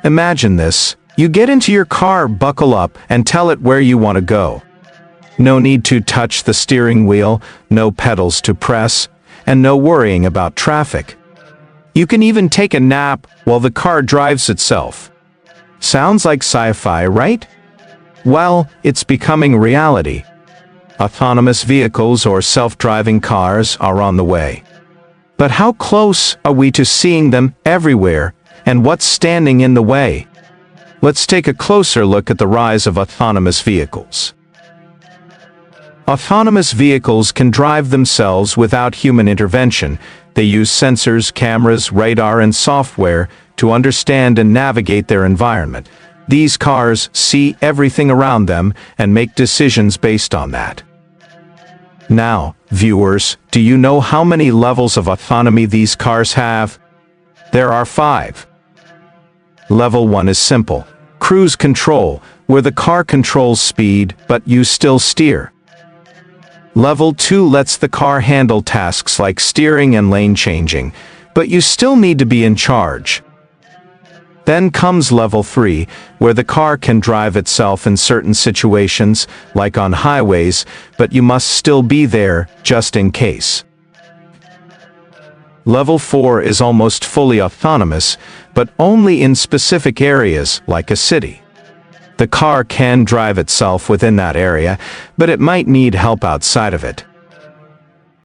Imagine this. You get into your car, buckle up, and tell it where you want to go. No need to touch the steering wheel, no pedals to press, and no worrying about traffic. You can even take a nap while the car drives itself. Sounds like sci-fi, right? Well, it's becoming reality. Autonomous vehicles or self-driving cars are on the way. But how close are we to seeing them everywhere, and what's standing in the way? Let's take a closer look at the rise of autonomous vehicles. Autonomous vehicles can drive themselves without human intervention. They use sensors, cameras, radar, and software to understand and navigate their environment. These cars see everything around them and make decisions based on that. Now, viewers, do you know how many levels of autonomy these cars have? There are 5. Level 1 is simple. Cruise control, where the car controls speed, but you still steer. Level 2 lets the car handle tasks like steering and lane changing, but you still need to be in charge. Then comes Level 3, where the car can drive itself in certain situations, like on highways, but you must still be there, just in case. Level 4 is almost fully autonomous, but only in specific areas, like a city. The car can drive itself within that area, but it might need help outside of it.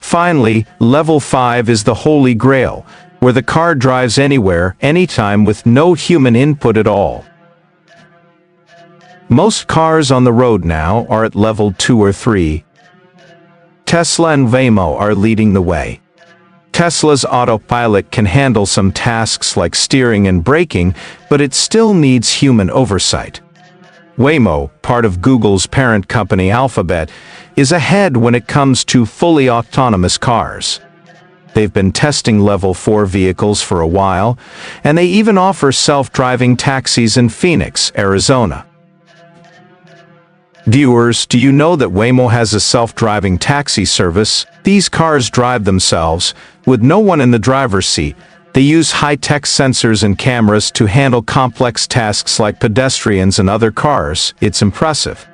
Finally, Level 5 is the Holy Grail, where the car drives anywhere, anytime with no human input at all. Most cars on the road now are at Level 2 or 3. Tesla and Waymo are leading the way. Tesla's autopilot can handle some tasks like steering and braking, but it still needs human oversight. Waymo, part of Google's parent company Alphabet, is ahead when it comes to fully autonomous cars. They've been testing Level 4 vehicles for a while, and they even offer self-driving taxis in Phoenix, Arizona. Viewers, do you know that Waymo has a self-driving taxi service? These cars drive themselves, with no one in the driver's seat. They use high-tech sensors and cameras to handle complex tasks like pedestrians and other cars. It's impressive.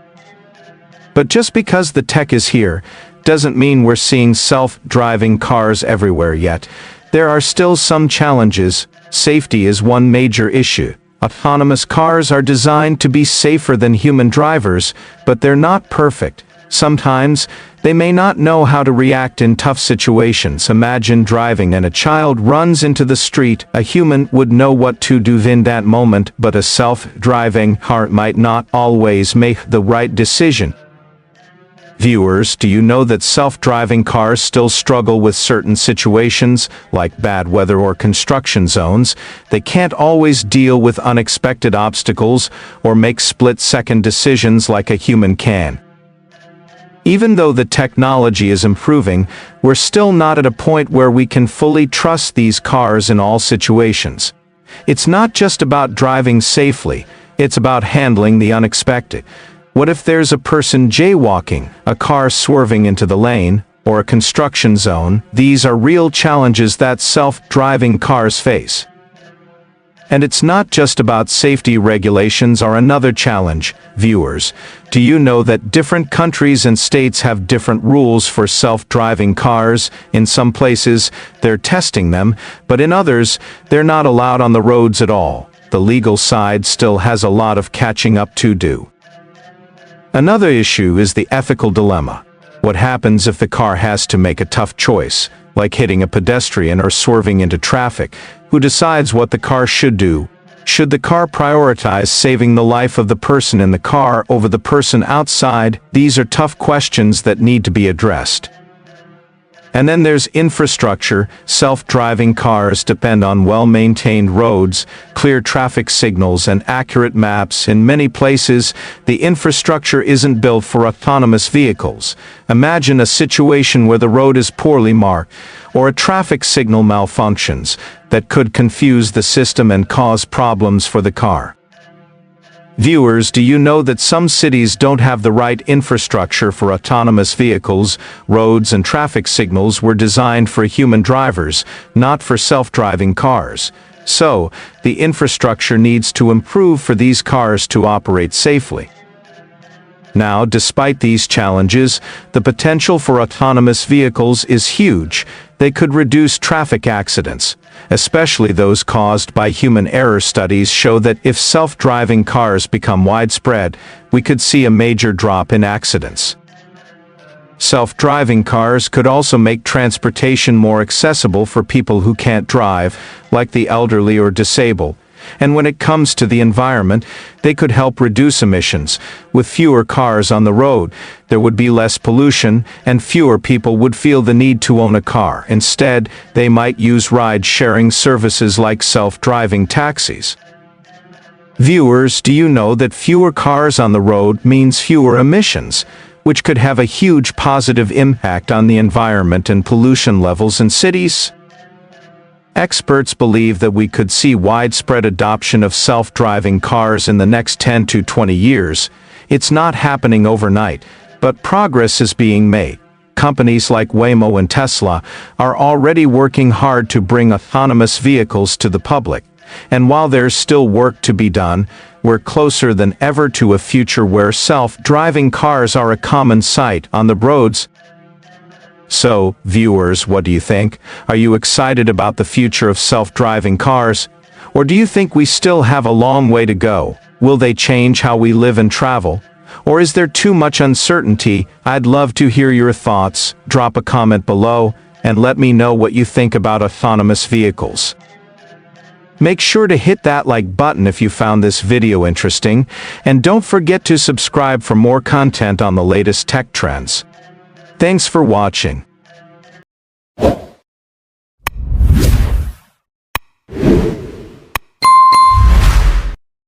But just because the tech is here, doesn't mean we're seeing self-driving cars everywhere yet. There are still some challenges. Safety is one major issue. Autonomous cars are designed to be safer than human drivers, but they're not perfect. Sometimes, they may not know how to react in tough situations. Imagine driving and a child runs into the street. A human would know what to do in that moment, but a self-driving car might not always make the right decision. Viewers, do you know that self-driving cars still struggle with certain situations, like bad weather or construction zones? They can't always deal with unexpected obstacles or make split-second decisions like a human can. Even though the technology is improving, we're still not at a point where we can fully trust these cars in all situations. It's not just about driving safely, it's about handling the unexpected. What if there's a person jaywalking, a car swerving into the lane, or a construction zone? These are real challenges that self-driving cars face. And it's not just about safety. Regulations are another challenge. Viewers, do you know that different countries and states have different rules for self-driving cars? In some places, they're testing them, but in others, they're not allowed on the roads at all. The legal side still has a lot of catching up to do. Another issue is the ethical dilemma. What happens if the car has to make a tough choice, like hitting a pedestrian or swerving into traffic? Who decides what the car should do? Should the car prioritize saving the life of the person in the car over the person outside? These are tough questions that need to be addressed. And then there's infrastructure. Self-driving cars depend on well-maintained roads, clear traffic signals, and accurate maps. In many places, the infrastructure isn't built for autonomous vehicles. Imagine a situation where the road is poorly marked, or a traffic signal malfunctions, that could confuse the system and cause problems for the car. Viewers, do you know that some cities don't have the right infrastructure for autonomous vehicles? Roads and traffic signals were designed for human drivers, not for self-driving cars. So, the infrastructure needs to improve for these cars to operate safely. Now, despite these challenges, the potential for autonomous vehicles is huge. They could reduce traffic accidents, especially those caused by human error. Studies show that if self-driving cars become widespread, we could see a major drop in accidents. Self-driving cars could also make transportation more accessible for people who can't drive, like the elderly or disabled. And when it comes to the environment, they could help reduce emissions. With fewer cars on the road, there would be less pollution, and fewer people would feel the need to own a car. Instead, they might use ride-sharing services like self-driving taxis. Viewers, do you know that fewer cars on the road means fewer emissions, which could have a huge positive impact on the environment and pollution levels in cities? Experts believe that we could see widespread adoption of self-driving cars in the next 10 to 20 years. It's not happening overnight, but progress is being made. Companies like Waymo and Tesla are already working hard to bring autonomous vehicles to the public. And while there's still work to be done, we're closer than ever to a future where self-driving cars are a common sight on the roads. So, viewers, what do you think? Are you excited about the future of self-driving cars? Or do you think we still have a long way to go? Will they change how we live and travel? Or is there too much uncertainty? I'd love to hear your thoughts. Drop a comment below and let me know what you think about autonomous vehicles. Make sure to hit that like button if you found this video interesting, and don't forget to subscribe for more content on the latest tech trends. Thanks for watching.